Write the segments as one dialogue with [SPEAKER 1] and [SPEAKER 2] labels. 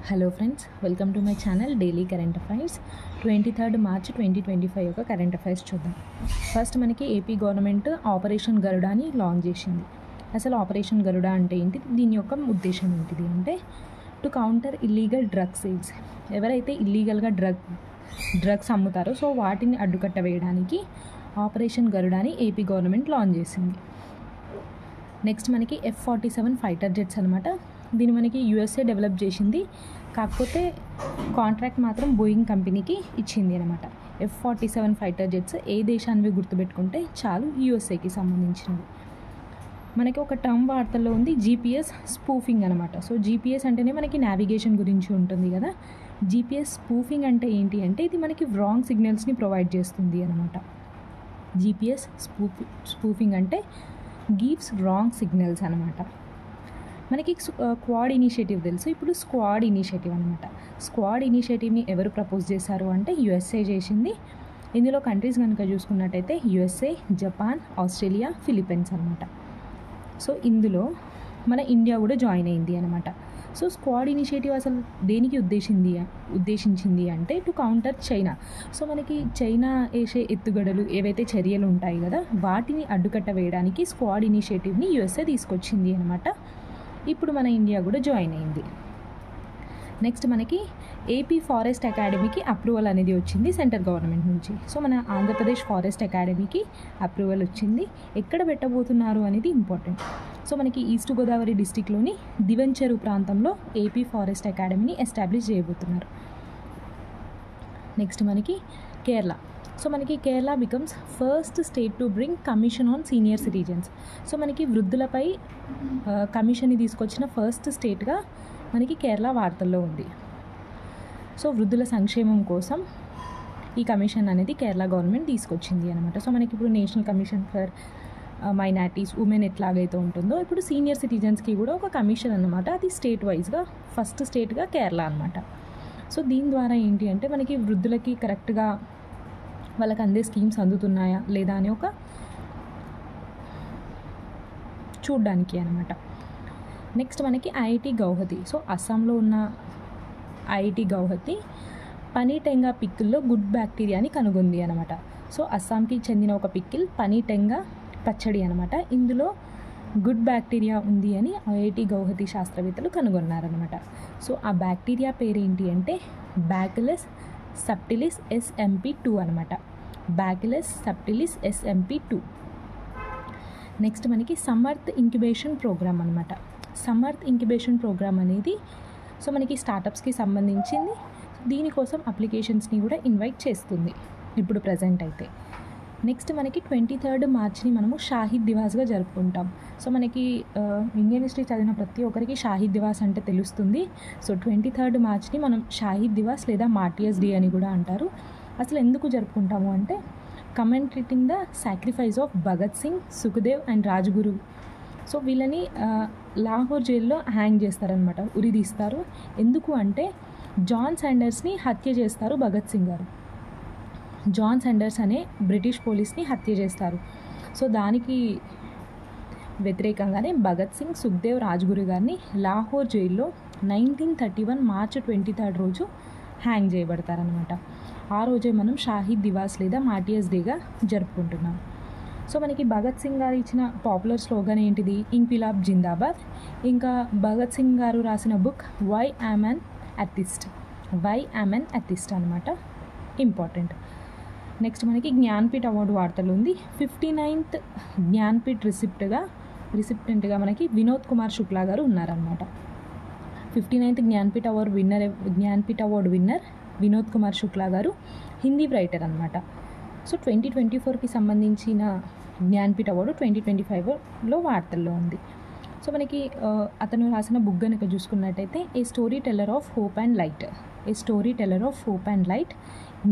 [SPEAKER 1] Hello friends, welcome to my channel daily current affairs. 23rd March 2025 యొక్క current affairs చూద్దాం. First మనకి AP government operation గరుడాని launch చేసింది. అసలు operation Garuda అంటే ఏంటి, దీని యొక్క ఉద్దేశం ఏంటిది అంటే to counter illegal drug sales. ఎవరైతే ఇల్లీగల్గా డ్రగ్స్ అమ్ముతారో సో వాటిని అడ్డుకట్ట వేయడానికి ఆపరేషన్ గరుడాని ఏపీ గవర్నమెంట్ లాంచ్ చేసింది. నెక్స్ట్ మనకి F-47 ఫైటర్ జెట్స్ అనమాట. దీన్ని మనకి USA డెవలప్ చేసింది, కాకపోతే కాంట్రాక్ట్ మాత్రం బోయింగ్ కంపెనీకి ఇచ్చింది అనమాట. F-47 ఫైటర్ జెట్స్ ఏ దేశానివి గుర్తుపెట్టుకుంటే చాలు, USAకి సంబంధించినవి. మనకి ఒక టర్మ్ వార్తల్లో ఉంది GPS స్పూఫింగ్ అనమాట. సో GPS అంటేనే మనకి నావిగేషన్ గురించి ఉంటుంది కదా. GPS స్పూఫింగ్ అంటే ఏంటి అంటే ఇది మనకి రాంగ్ సిగ్నల్స్ని ప్రొవైడ్ చేస్తుంది అనమాట. GPS స్పూఫింగ్ అంటే గివ్స్ రాంగ్ సిగ్నల్స్ అనమాట. మనకి క్వాడ్ ఇనిషియేటివ్ తెలుసు, ఇప్పుడు స్క్వాడ్ ఇనిషియేటివ్ అనమాట. స్క్వాడ్ ఇనిషియేటివ్ని ఎవరు ప్రపోజ్ చేశారు అంటే USA చేసింది. ఇందులో కంట్రీస్ కనుక చూసుకున్నట్టయితే USA, జపాన్, ఆస్ట్రేలియా, ఫిలిప్పీన్స్ అనమాట. సో ఇందులో మన ఇండియా కూడా జాయిన్ అయింది అనమాట. సో స్క్వాడ్ ఇనిషియేటివ్ అసలు దేనికి ఉద్దేశించింది అంటే టు కౌంటర్ చైనా. సో మనకి చైనా వేసే ఎత్తుగడలు ఏవైతే చర్యలు ఉంటాయి కదా వాటిని అడ్డుకట్ట వేయడానికి స్క్వాడ్ ఇనిషియేటివ్ని USA తీసుకొచ్చింది అనమాట. ఇప్పుడు మన ఇండియా కూడా జాయిన్ అయింది. నెక్స్ట్ మనకి ఏపీ ఫారెస్ట్ అకాడమీకి అప్రూవల్ అనేది వచ్చింది సెంట్రల్ గవర్నమెంట్ నుంచి. సో మన ఆంధ్రప్రదేశ్ ఫారెస్ట్ అకాడమీకి అప్రూవల్ వచ్చింది. ఎక్కడ పెట్టబోతున్నారు అనేది ఇంపార్టెంట్. సో మనకి ఈస్ట్ గోదావరి డిస్టిక్లోని దివెంచెరు ప్రాంతంలో ఏపీ ఫారెస్ట్ అకాడమీని ఎస్టాబ్లిష్ చేయబోతున్నారు. నెక్స్ట్ మనకి కేరళ. సో మనకి Kerala becomes first state to bring commission on senior citizens. So మనకి వృద్ధులపై కమిషన్ని తీసుకొచ్చిన ఫస్ట్ స్టేట్గా మనకి కేరళ వార్తల్లో ఉంది. సో వృద్ధుల సంక్షేమం కోసం ఈ కమిషన్ అనేది కేరళ గవర్నమెంట్ తీసుకొచ్చింది అనమాట. సో మనకి ఇప్పుడు national commission for minorities, women ఎట్లాగైతే ఉంటుందో ఇప్పుడు సీనియర్ సిటిజన్స్కి కూడా ఒక కమిషన్ అనమాట. అది స్టేట్ వైజ్గా ఫస్ట్ స్టేట్గా కేరళ అనమాట. సో దీని ద్వారా ఏంటి అంటే మనకి వృద్ధులకి కరెక్ట్గా వాళ్ళకి అందే స్కీమ్స్ అందుతున్నాయా లేదా అని ఒక చూడ్డానికి అనమాట. నెక్స్ట్ మనకి IIT గౌహతి. సో అస్సాంలో ఉన్న IIT గౌహతి పనీటెంగా పిక్కిల్లో గుడ్ బ్యాక్టీరియాని కనుగొంది అనమాట. సో అస్సాంకి చెందిన ఒక పిక్కిల్ పనీటెంగా పచ్చడి అనమాట. ఇందులో గుడ్ బ్యాక్టీరియా ఉంది అని IIT గౌహతి శాస్త్రవేత్తలు కనుగొన్నారనమాట. సో ఆ బ్యాక్టీరియా పేరేంటి అంటే బ్యాసిల్లస్ సబ్టిలిస్ SMP2 అనమాట. Bacillus subtilis SMP2. నెక్స్ట్ మనకి సమర్థ్ ఇంక్యుబేషన్ ప్రోగ్రామ్ అనమాట. సమర్థ్ ఇంక్యుబేషన్ ప్రోగ్రామ్ అనేది సో మనకి స్టార్టప్స్కి సంబంధించింది. దీనికోసం అప్లికేషన్స్ని కూడా ఇన్వైట్ చేస్తుంది ఇప్పుడు ప్రజెంట్ అయితే. నెక్స్ట్ మనకి 23rd Marchని మనము షాహిద్ దివాస్గా జరుపుకుంటాం. సో మనకి ఇండియన్ హిస్టరీ చదివిన ప్రతి ఒక్కరికి షాహిద్ దివాస్ అంటే తెలుస్తుంది. సో 23rd Marchని మనం షాహిద్ దివాస్ లేదా మార్టియర్స్ డే అని కూడా అంటారు. అసలు ఎందుకు జరుపుకుంటాము అంటే commemorating the sacrifice of Bhagat Singh, Sukhdev and Rajguru. So వీళ్ళని లాహోర్ జైల్లో హ్యాంగ్ చేస్తారనమాట, ఉరిదీస్తారు. ఎందుకు అంటే జాన్ శాండర్స్ని హత్య చేస్తారు భగత్ సింగ్ గారు. జాన్ శాండర్స్ అనే బ్రిటిష్ పోలీస్ని హత్య చేస్తారు. సో దానికి వ్యతిరేకంగానే భగత్ సింగ్, సుఖ్దేవ్, రాజ్గురు గారిని లాహోర్ జైల్లో 1931 March 23rd రోజు హ్యాంగ్ చేయబడతారనమాట. ఆ రోజే మనం షాహిద్ దివాస్ లేదా మార్టియర్స్ డేగా జరుపుకుంటున్నాం. సో మనకి భగత్ సింగ్ గారు ఇచ్చిన పాపులర్ స్లోగన్ ఏంటిది, ఇంక్విలాబ్ జిందాబాద్. ఇంకా భగత్ సింగ్ గారు రాసిన బుక్ వై యామ్ అన్ అథిస్ట్ అనమాట, ఇంపార్టెంట్. నెక్స్ట్ మనకి జ్ఞాన్పీఠ్ అవార్డు వార్తలు ఉంది. 59th జ్ఞాన్పీఠ్ రిసిప్టెంట్గా మనకి వినోద్ కుమార్ శుక్లా గారు ఉన్నారనమాట. 59th Jnanpith award winner Vinod Kumar Shukla గారు హిందీ రైటర్ అనమాట. సో 2024కి సంబంధించిన జ్ఞాన్పీఠ్ అవార్డు 2025లో వార్తల్లో ఉంది. సో మనకి అతను రాసిన బుక్ కనుక చూసుకున్నట్టయితే a story teller of hope and light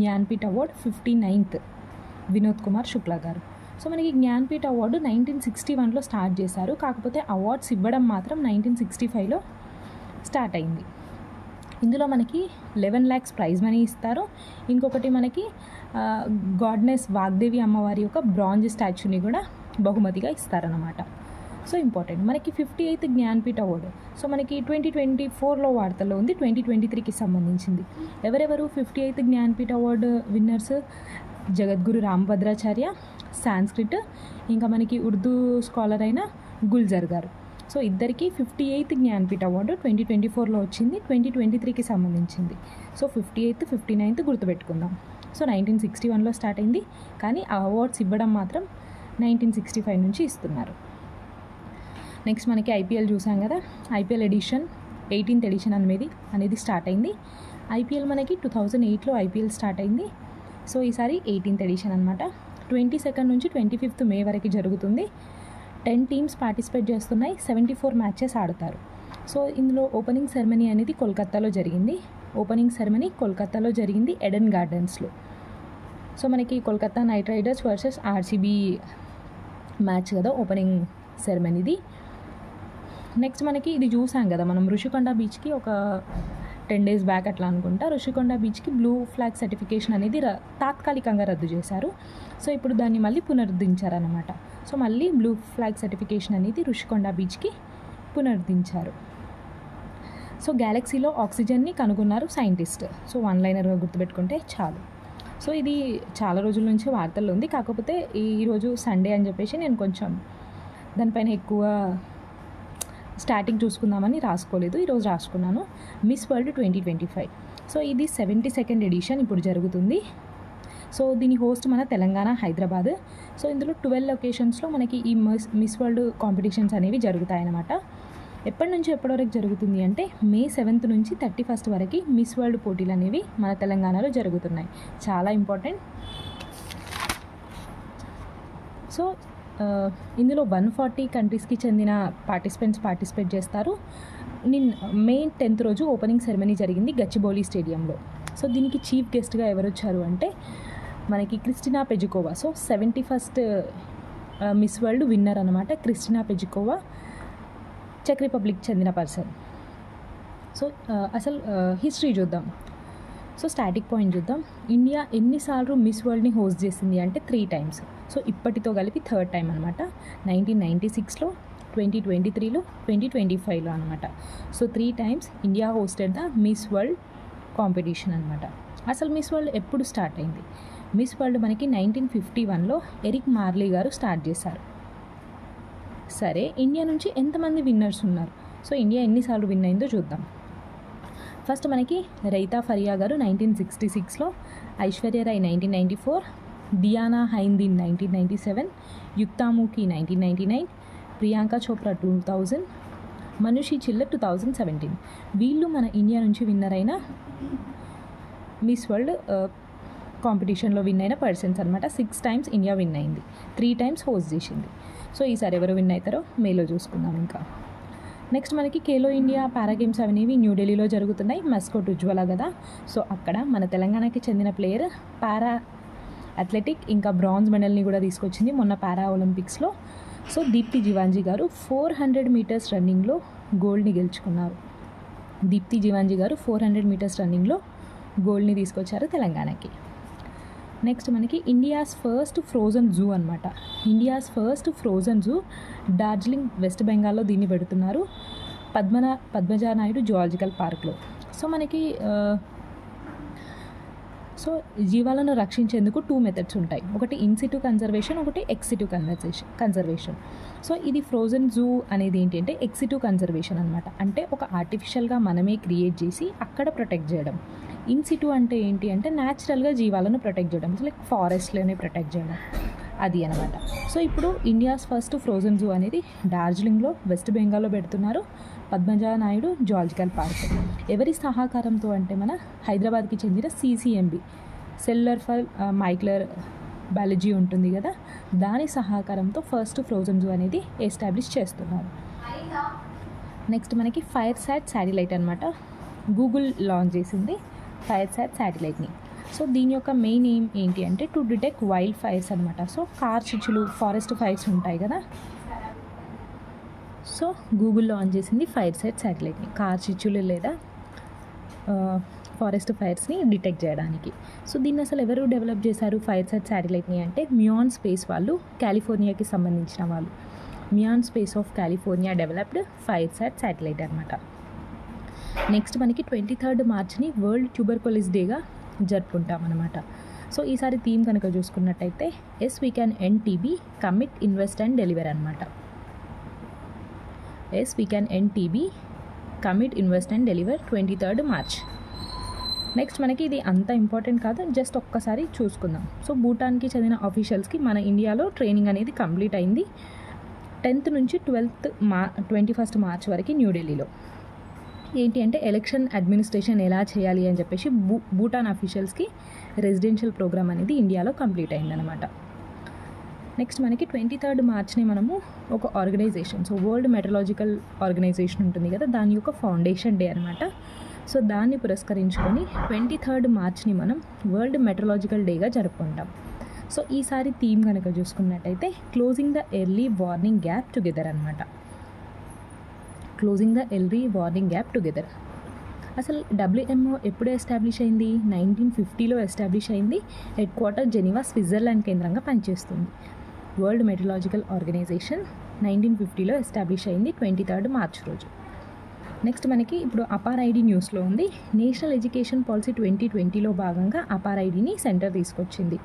[SPEAKER 1] Jnanpith award 59th Vinod Kumar Shukla garu. So మనకి జ్ఞాన్పీఠ్ అవార్డు 1961లో స్టార్ట్ చేశారు, కాకపోతే అవార్డ్స్ ఇవ్వడం మాత్రం 1965లో స్టార్ట్ అయింది. ఇందులో మనకి 11 lakhs ప్రైజ్ మనీ ఇస్తారు. ఇంకొకటి మనకి గాడ్నెస్ వాగ్దేవి అమ్మవారి యొక్క బ్రాంజ్ స్టాచ్యూని కూడా బహుమతిగా ఇస్తారన్నమాట. So important. మనకి 58th జ్ఞాన్పీఠ్ అవార్డు సో మనకి 2024లో వార్తల్లో ఉంది, 2023కి సంబంధించింది. ఎవరెవరు 58th జ్ఞాన్పీఠ్ అవార్డు విన్నర్స్? జగద్గురు రామభద్రాచార్య సాంస్క్రిట్, ఇంకా మనకి ఉర్దూ స్కాలర్ అయిన గుల్జర్ గారు. సో ఇద్దరికి 58th జ్ఞాన్పీఠ్ అవార్డు 2024లో వచ్చింది, 2023కి సంబంధించింది. సో 58th 59th గుర్తుపెట్టుకుందాం. సో 1961లో స్టార్ట్ అయింది, కానీ ఆ అవార్డ్స్ ఇవ్వడం మాత్రం 1965 నుంచి ఇస్తున్నారు. నెక్స్ట్ మనకి ఐపీఎల్ చూసాం కదా, ఐపీఎల్ ఎడిషన్ 18th ఎడిషన్ అనేది స్టార్ట్ అయింది. ఐపీఎల్ మనకి 2008లో ఐపీఎల్ స్టార్ట్ అయింది. సో ఈసారి 18th ఎడిషన్ అనమాట. 22 నుంచి 25 మే వరకు జరుగుతుంది. 10 టీమ్స్ పార్టిసిపేట్ చేస్తున్నాయి, 74 మ్యాచెస్ ఆడతారు. సో ఇందులో ఓపెనింగ్ సెరమనీ అనేది కోల్కతాలో జరిగింది, ఎడెన్ గార్డెన్స్లో. సో మనకి Kolkata night riders versus RCB match కదా ఓపెనింగ్ సెరమనీది. నెక్స్ట్ మనకి ఇది చూసాం కదా మనం, రుషికొండ బీచ్కి ఒక 10 days బ్యాక్ అట్లా అనుకుంటా, రుషికొండ బీచ్కి బ్లూ ఫ్లాగ్ సర్టిఫికేషన్ అనేది తాత్కాలికంగా రద్దు చేశారు. సో ఇప్పుడు దాన్ని మళ్ళీ పునరుద్ధరించారనమాట. సో మళ్ళీ బ్లూ ఫ్లాగ్ సర్టిఫికేషన్ అనేది రుషికొండ బీచ్కి పునరుద్ధరించారు. సో గ్యాలక్సీలో ఆక్సిజన్ని కనుగొన్నారు సైంటిస్ట్. సో వన్ లైనర్గా గుర్తుపెట్టుకుంటే చాలు. సో ఇది చాలా రోజుల నుంచి వార్తల్లో ఉంది, కాకపోతే ఈరోజు సండే అని చెప్పేసి నేను కొంచెం దానిపైన ఎక్కువ స్టార్టింగ్ చూసుకుందామని రాసుకోలేదు, ఈరోజు రాసుకున్నాను. Miss world 2025. సో ఇది 72nd ఎడిషన్ ఇప్పుడు జరుగుతుంది. సో దీని హోస్ట్ మన తెలంగాణ, హైదరాబాద్. సో ఇందులో 12 లొకేషన్స్లో మనకి ఈ మిస్ వరల్డ్ కాంపిటీషన్స్ అనేవి జరుగుతాయన్నమాట. ఎప్పటి నుంచి ఎప్పటి వరకు జరుగుతుంది అంటే May 7th నుంచి 31st వరకు మిస్ వరల్డ్ పోటీలు అనేవి మన తెలంగాణలో జరుగుతున్నాయి. చాలా ఇంపార్టెంట్. సో ఇందులో 140 కంట్రీస్కి చెందిన పార్టిసిపెంట్స్ పార్టిసిపేట్ చేస్తారు. May 10th రోజు ఓపెనింగ్ సెరమనీ జరిగింది గచ్చిబౌలి స్టేడియంలో. సో దీనికి చీఫ్ గెస్ట్గా ఎవరు వచ్చారు అంటే మనకి Krystyna Pyszkova. So 71st Miss World winner అనమాట క్రిస్టినా పెజికోవా, చెక్ రిపబ్లిక్ చెందిన పర్సన్. సో అసలు హిస్టరీ చూద్దాం. సో స్టాటిక్ పాయింట్ చూద్దాం. ఇండియా ఎన్నిసార్లు మిస్ వరల్డ్ని హోస్ట్ చేసింది అంటే 3 times. సో ఇప్పటితో కలిపి 3rd time అనమాట. 1996లో, 2023లో, 2025లో అనమాట. So 3 times India hosted the miss world competition అనమాట. అసలు మిస్ వరల్డ్ ఎప్పుడు స్టార్ట్ అయింది? మిస్ వరల్డ్ మనకి 1951లో ఎరిక్ మార్లీ గారు స్టార్ట్ చేశారు. సరే, ఇండియా నుంచి ఎంతమంది విన్నర్స్ ఉన్నారు? సో ఇండియా ఎన్నిసార్లు విన్ అయిందో చూద్దాం. ఫస్ట్ మనకి రైతా ఫరియా గారు 1966లో, ఐశ్వర్య రాయ్ 1994, డియానా హైందీన్ 1997, యుక్తాముఖి 1999, ప్రియాంక చోప్రా 2000, మనుషి చిల్లర్ 2017. వీళ్ళు మన ఇండియా నుంచి విన్నర్ అయిన మిస్ వరల్డ్ కాంపిటీషన్లో విన్ అయిన పర్సన్స్ అనమాట. 6 times ఇండియా విన్ అయింది, 3 times హోస్ట్ చేసింది. సో ఈసారి ఎవరు విన్ అవుతారో మేలో చూసుకుందాం. ఇంకా నెక్స్ట్ మనకి ఖేలో ఇండియా పారా గేమ్స్ అనేవి న్యూఢిల్లీలో జరుగుతున్నాయి. మస్కోట్ ఉజ్వల కదా. సో అక్కడ మన తెలంగాణకి చెందిన ప్లేయర్ పారా అథ్లెటిక్ ఇంకా బ్రాంజ్ మెడల్ని కూడా తీసుకొచ్చింది మొన్న పారా ఒలింపిక్స్లో. సో దీప్తి జీవాంజీ గారు 400 meters రన్నింగ్లో గోల్డ్ని గెలుచుకున్నారు. దీప్తి జీవాంజీ గారు 400 meters రన్నింగ్లో గోల్డ్ని తీసుకొచ్చారు తెలంగాణకి. నెక్స్ట్ మనకి ఇండియాస్ ఫస్ట్ ఫ్రోజన్ జూ అనమాట. India's first frozen zoo Darjeeling, west బెంగాల్లో దీన్ని పెడుతున్నారు, పద్మజా నాయుడు జువాలజికల్ పార్క్లో. సో మనకి సో జీవాలను రక్షించేందుకు 2 methods ఉంటాయి. ఒకటి ఇన్సిటు కన్జర్వేషన్, ఒకటి ఎక్సిటు కన్జర్వేషన్. సో ఇది ఫ్రోజన్ జూ అనేది ఏంటంటే ఎక్సిటు కన్జర్వేషన్ అనమాట. అంటే ఒక ఆర్టిఫిషియల్గా మనమే క్రియేట్ చేసి అక్కడ ప్రొటెక్ట్ చేయడం. ఇన్సిటు అంటే ఏంటి అంటే న్యాచురల్గా జీవాలను ప్రొటెక్ట్ చేయడం, లైక్ ఫారెస్ట్లోనే ప్రొటెక్ట్ చేయడం, అది అనమాట. సో ఇప్పుడు ఇండియాస్ ఫస్ట్ ఫ్రోజన్ జూ అనేది డార్జిలింగ్లో, వెస్ట్ బెంగాల్లో పెడుతున్నారు, పద్మజా నాయుడు జువాలజికల్ పార్క్. ఎవరి సహకారంతో అంటే మన హైదరాబాద్కి చెందిన CCMB, సెల్లర్ ఫర్ మైక్లర్ బయాలజీ ఉంటుంది కదా, దాని సహకారంతో ఫస్ట్ ఫ్రోజన్ జూ అనేది ఎస్టాబ్లిష్ చేస్తున్నారు. నెక్స్ట్ మనకి ఫైర్సాట్ శాటిలైట్ అనమాట. గూగుల్ లాంచ్ చేసింది ఫైర్సాట్ శాటిలైట్ని. సో దీని యొక్క మెయిన్ ఎయిమ్ ఏంటి అంటే టు డిటెక్ట్ వైల్డ్ ఫైర్స్ అనమాట. సో కార్చిచ్చులు, ఫారెస్ట్ ఫైర్స్ ఉంటాయి కదా. సో గూగుల్ లాంచ్ చేసింది ఫైర్సాట్ శాటిలైట్ని, కార్చిచ్చులు లేదా ఫారెస్ట్ ఫైర్స్ని డిటెక్ట్ చేయడానికి. సో దీన్ని అసలు ఎవరు డెవలప్ చేశారు ఫైర్సాట్ శాటిలైట్ని అంటే మ్యూఆన్ స్పేస్ వాళ్ళు, కాలిఫోర్నియాకి సంబంధించిన వాళ్ళు. Muon space of California developed FireSat satellite అనమాట. నెక్స్ట్ మనకి 23rd మార్చ్ని వరల్డ్ ట్యూబర్కులోసిస్ డేగా జరుపుకుంటాం అనమాట. సో ఈసారి థీమ్ కనుక చూసుకున్నట్టయితే yes we can end TB, commit, invest and deliver అనమాట. Yes we can end TB, commit, invest and deliver 23rd మార్చ్. నెక్స్ట్ మనకి ఇది అంత ఇంపార్టెంట్ కాదు, జస్ట్ ఒక్కసారి చూసుకుందాం. సో భూటాన్కి చెందిన ఆఫీషియల్స్కి మన ఇండియాలో ట్రైనింగ్ అనేది కంప్లీట్ అయింది 10th నుంచి 21st మార్చ్ వరకు న్యూఢిల్లీలో. ఏంటి అంటే ఎలక్షన్ అడ్మినిస్ట్రేషన్ ఎలా చేయాలి అని చెప్పేసి భూటాన్ అఫీషియల్స్కి రెసిడెన్షియల్ ప్రోగ్రామ్ అనేది ఇండియాలో కంప్లీట్ అయిందనమాట. నెక్స్ట్ మనకి 23rd మార్చ్ని మనము ఒక organisation, so world meteorological organisation ఉంటుంది కదా, దాని యొక్క ఫౌండేషన్ డే అనమాట. సో దాన్ని పురస్కరించుకొని 23rd మార్చ్ని మనం వరల్డ్ మెటరాలజికల్ డేగా జరుపుకుంటాం. సో ఈసారి థీమ్ కనుక చూసుకున్నట్టయితే closing the early warning gap together అనమాట. Closing the early warning gap together. అసలు WMO ఎప్పుడు ఎస్టాబ్లిష్ అయింది? 1950లో ఎస్టాబ్లిష్ అయింది. హెడ్ క్వార్టర్ జెనీవా, స్విట్జర్లాండ్ కేంద్రంగా పనిచేస్తుంది. వరల్డ్ మెటరాలజికల్ ఆర్గనైజేషన్ 1950లో ఎస్టాబ్లిష్ అయింది 23rd మార్చ్ రోజు. నెక్స్ట్ మనకి ఇప్పుడు అపార్ ఐడి న్యూస్లో ఉంది. నేషనల్ ఎడ్యుకేషన్ పాలసీ 2020లో భాగంగా అపార్ ఐడిని సెంటర్ తీసుకొచ్చింది.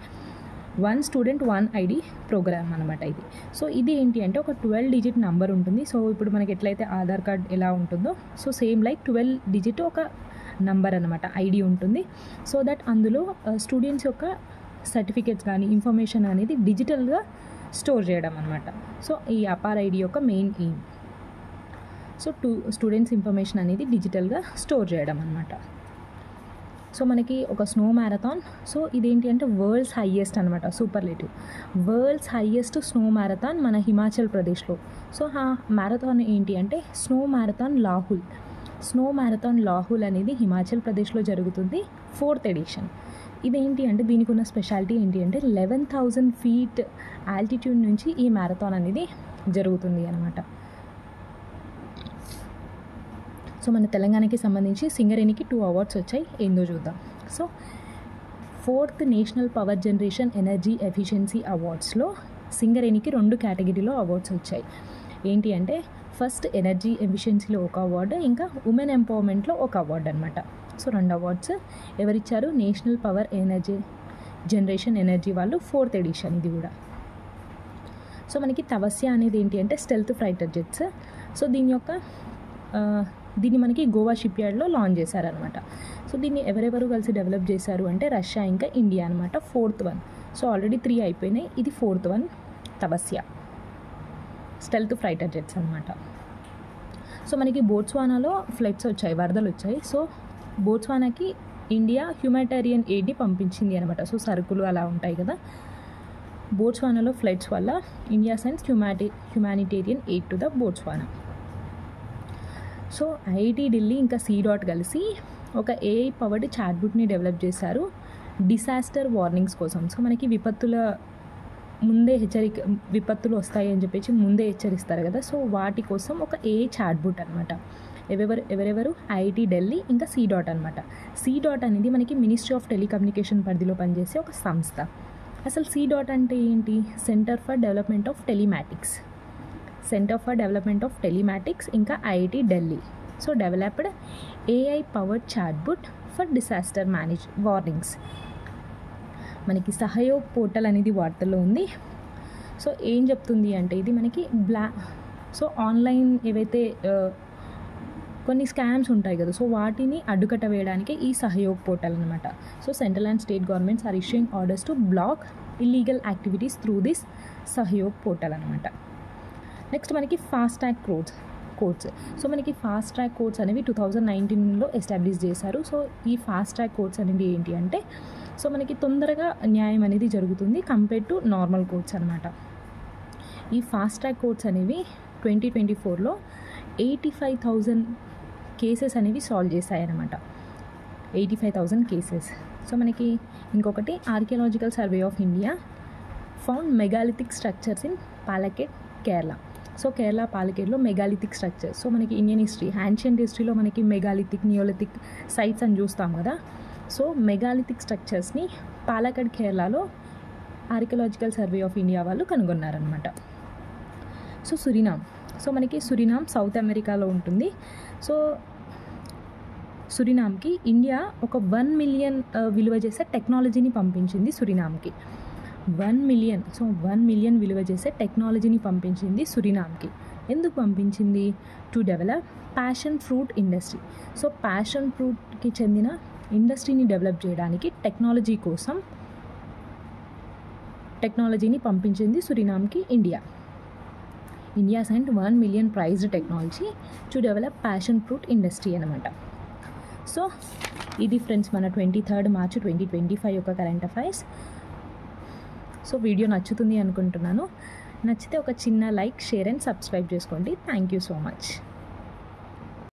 [SPEAKER 1] 1 స్టూడెంట్ 1 ఐడి ప్రోగ్రామ్ అనమాట ఇది. సో ఇది ఏంటి అంటే ఒక 12 డిజిట్ నెంబర్ ఉంటుంది. సో ఇప్పుడు మనకి ఎట్లయితే ఆధార్ కార్డ్ ఎలా ఉంటుందో, సో సేమ్ లైక్ 12 డిజిట్ ఒక నంబర్ అనమాట, ఐడి ఉంటుంది. సో దట్ అందులో స్టూడెంట్స్ యొక్క సర్టిఫికేట్స్ కానీ ఇన్ఫర్మేషన్ అనేది డిజిటల్గా స్టోర్ చేయడం అనమాట. సో ఈ అపార్ ఐడి యొక్క main aim. So students information అనేది డిజిటల్గా స్టోర్ చేయడం అనమాట. సో మనకి ఒక స్నో మ్యారథాన్, సో ఇదేంటి అంటే వరల్డ్స్ హైయెస్ట్ అనమాట, superlative. World's highest snow marathon మన హిమాచల్ ప్రదేశ్లో. సో ఆ మ్యారథాన్ ఏంటి అంటే snow marathon Lahaul. Snow marathon Lahaul అనేది హిమాచల్ ప్రదేశ్లో జరుగుతుంది, 4th ఎడిషన్. ఇదేంటి అంటే దీనికి ఉన్న స్పెషాలిటీ ఏంటి అంటే 11,000 feet ఆల్టిట్యూడ్ నుంచి ఈ మ్యారథాన్ అనేది జరుగుతుంది అనమాట. సో మన తెలంగాణకి సంబంధించి సింగరేణికి 2 అవార్డ్స్ వచ్చాయి, ఏందో చూద్దాం. So 4th national power generation energy efficiency అవార్డ్స్లో సింగరేణికి 2 కేటగిరీలో అవార్డ్స్ వచ్చాయి. ఏంటి అంటే ఫస్ట్ ఎనర్జీ ఎఫిషియన్సీలో ఒక అవార్డు, ఇంకా ఉమెన్ ఎంపవర్మెంట్లో ఒక అవార్డు అనమాట. సో 2 అవార్డ్స్ ఎవరిచ్చారు? National power energy generation energy వాళ్ళు, 4th ఎడిషన్ ఇది కూడా. సో మనకి తవస్య అనేది ఏంటి అంటే స్టెల్త్ ఫైటర్ జెట్స్. సో దీన్ని మనకి గోవా షిప్ యార్డ్లో లాంచ్ చేశారనమాట. సో దీన్ని ఎవరెవరు కలిసి డెవలప్ చేశారు అంటే రష్యా ఇంకా ఇండియా అనమాట, 4th one. సో ఆల్రెడీ 3 అయిపోయినాయి, ఇది 4th one, Tavasya stealth fighter jets అనమాట. సో మనకి బోట్స్వానాలో ఫ్లడ్స్ వచ్చాయి, వరదలు వచ్చాయి. సో బోట్స్వానాకి ఇండియా హ్యూమానిటేరియన్ ఎయిడ్ని పంపించింది అనమాట. సో సరుకులు అలా ఉంటాయి కదా. బోట్స్వానాలో ఫ్లడ్స్ వల్ల India sends humanitarian aid to the Botswana. So IIT Delhi ఇంకా C.dot కలిసి ఒక AI పవర్డ్ చాట్బుట్ని డెవలప్ చేశారు డిసాస్టర్ వార్నింగ్స్ కోసం. సో మనకి విపత్తులు వస్తాయి అని చెప్పేసి ముందే హెచ్చరిస్తారు కదా. సో వాటి కోసం ఒక AI చాట్బుట్ అనమాట. ఎవరెవరు? ఐఐటి ఢిల్లీ ఇంకా C.dot అనమాట. C.dot అనేది మనకి మినిస్ట్రీ ఆఫ్ టెలికమ్యూనికేషన్ పరిధిలో పనిచేసే ఒక సంస్థ. అసలు C.dot అంటే ఏంటి? Centre for development of telematics. Centre for development of telematics ఇంకా IIT Delhi. So developed AI powered chatbot for disaster warnings. మనకి సహయోగ్ పోర్టల్ అనేది వార్తల్లో ఉంది. సో ఏం చెప్తుంది అంటే ఇది మనకి సో ఆన్లైన్ ఏవైతే కొన్ని స్కామ్స్ ఉంటాయి కదా, సో వాటిని అడ్డుకట్ట వేయడానికి ఈ సహయోగ్ పోర్టల్ అనమాట. So central and state governments are issuing orders to block illegal activities through this Sahyog portal అనమాట. నెక్స్ట్ మనకి ఫాస్ట్ ట్రాక్ కోర్ట్స్. సో మనకి ఫాస్ట్ ట్రాక్ కోర్ట్స్ అనేవి 2019లో ఎస్టాబ్లిష్ చేశారు. సో ఈ ఫాస్ట్ ట్రాక్ కోర్ట్స్ అనేవి ఏంటి అంటే సో మనకి తొందరగా న్యాయం అనేది జరుగుతుంది కంపేర్ టు నార్మల్ కోర్ట్స్ అనమాట. ఈ ఫాస్ట్ ట్రాక్ కోర్ట్స్ అనేవి 2024లో 85,000 కేసెస్ అనేవి సాల్వ్ చేశాయన్నమాట. 85,000 కేసెస్. సో మనకి ఇంకొకటి archaeological survey of India found megalithic structures in Palakkad, Kerala. So Kerala పాలకేట్లో మెగాలిథిక్ స్ట్రక్చర్స్. సో మనకి ఇండియన్ హిస్టరీ, యాన్షియంట్ హిస్టరీలో మనకి మెగాలిథిక్, నియోలిథిక్ సైట్స్ అని చూస్తాం కదా. సో మెగాలిథిక్ స్ట్రక్చర్స్ని పాలక్కడ్, కేరళలో ఆర్కియాలజికల్ సర్వే ఆఫ్ ఇండియా వాళ్ళు కనుగొన్నారనమాట. సో సురినామ్, సో మనకి సురినామ్ సౌత్ అమెరికాలో ఉంటుంది. సో సురినామ్కి ఇండియా ఒక 1 మిలియన్ విలువ చేసే టెక్నాలజీని పంపించింది సురినామ్కి. 1 మిలియన్, సో 1 మిలియన్ విలువ చేసే టెక్నాలజీని పంపించింది సురినామ్కి. ఎందుకు పంపించింది? To develop passion fruit industry. So passion ఫ్రూట్కి చెందిన ఇండస్ట్రీని డెవలప్ చేయడానికి టెక్నాలజీ కోసం టెక్నాలజీని పంపించింది సురినామ్కి India. India sent 1 million prized technology to develop passion fruit industry అనమాట. సో ఇది ఫ్రెండ్స్ మన 23 మార్చ్ 2025 యొక్క కరెంట్ అఫైర్స్. సో వీడియో నచ్చుతుంది అనుకుంటున్నాను. నచ్చితే ఒక చిన్న లైక్, షేర్ అండ్ సబ్స్క్రైబ్ చేసుకోండి. Thank you so much.